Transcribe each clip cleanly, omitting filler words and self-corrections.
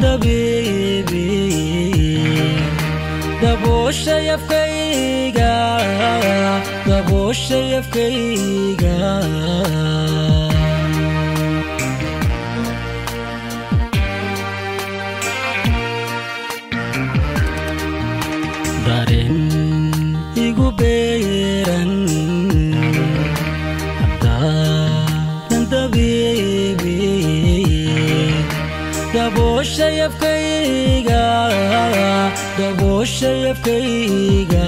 dabiibi daboosha yafkayga dareen igu beeran haddaadan dabiibi daboosha yafkayga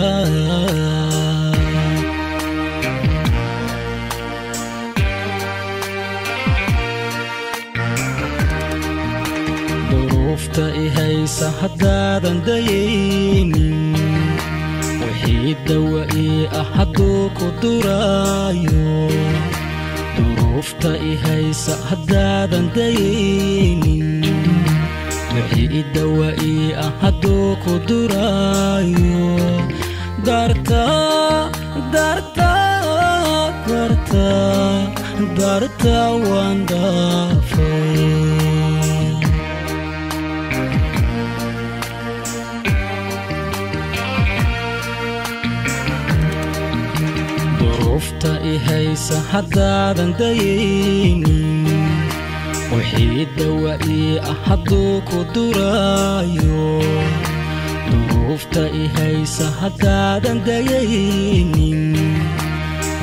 duruufta I haysa haddaadan dayaynin wixii dawa ii ah hadduu ku duraayo duruufta I haysa haddaadan dayaynin wixii dawa ii ah hadduu ku duraayo darta waan dhaafay duruufta I haysa haddaadan dayaynin wixii dawa ii ah hadduu ku duraayo duruufta I haysa haddaadan dayaynin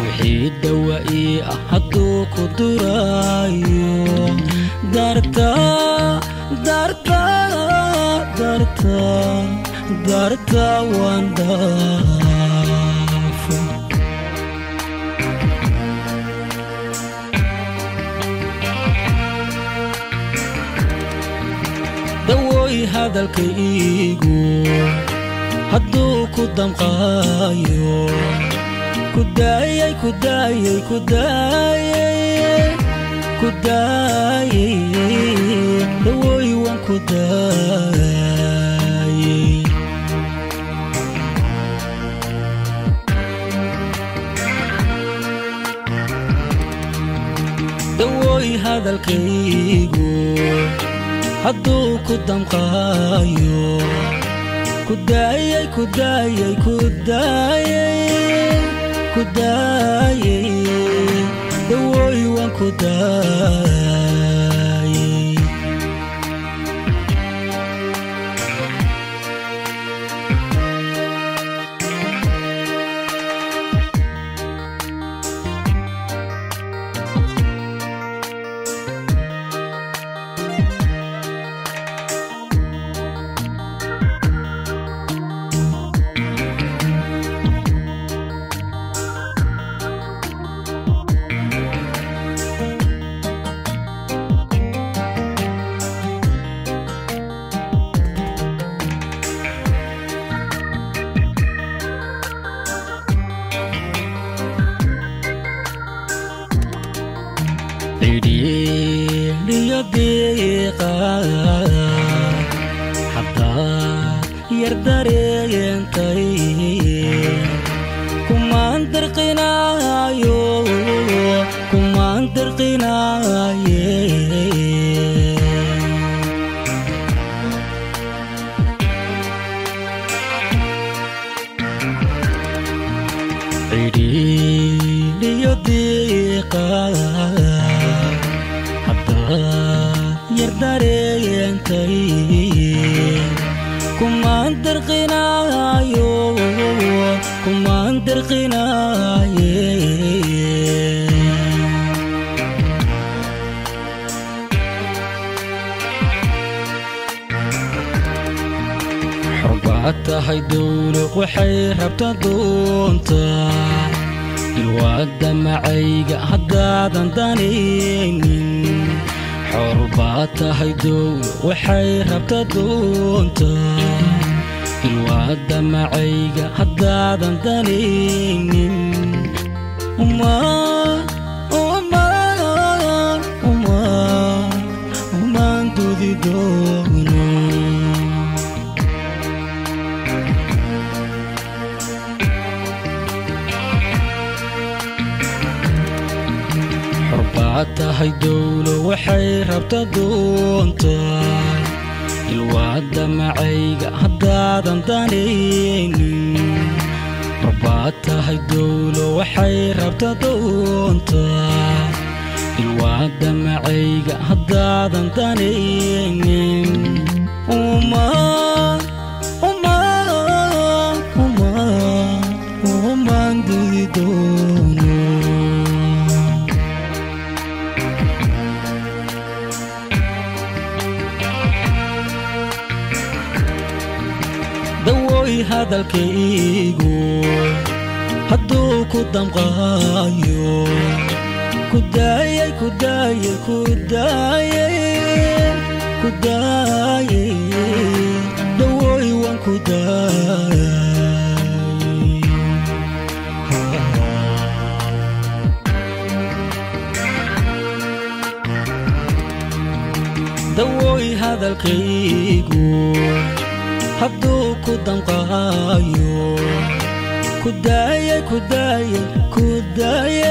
wixii dawa ii ah hadduu ku duraayo darta waan dhaafay dawooy hadalkaygu hadduu ku damqaayo ku daayay dawooy waan ku daayay dawooy hadalkaygu hadduu ku damqaayo ku daayay dawooy waan ku daayay حتى يردرينتي كمان درقنايو عيدي ضيقة يردرينتي كمان درقنايو حرباتها يدولق وحيربتا دونتا الواد معيق حدادا دانينين حرباتها يدولق وحيربتا دونتا الواد معيق حدادا دانينين وما ندودي دونو حرباتها يدولو وحي ربتا دونتا دمعيق هدادن دانينين رباطة هاي دولو وحي ربطة دونتا الواد دمعيق هدادن دانينين وما ندودي دونو دوي هذا الكيغو هدو كدام غايو كداي كداي كداي كداي دوي وان كداي دوي هذا الكيغو هدو كدام غايو كداي كداي كداي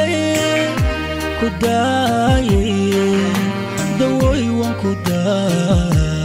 كداي دوي وان كداي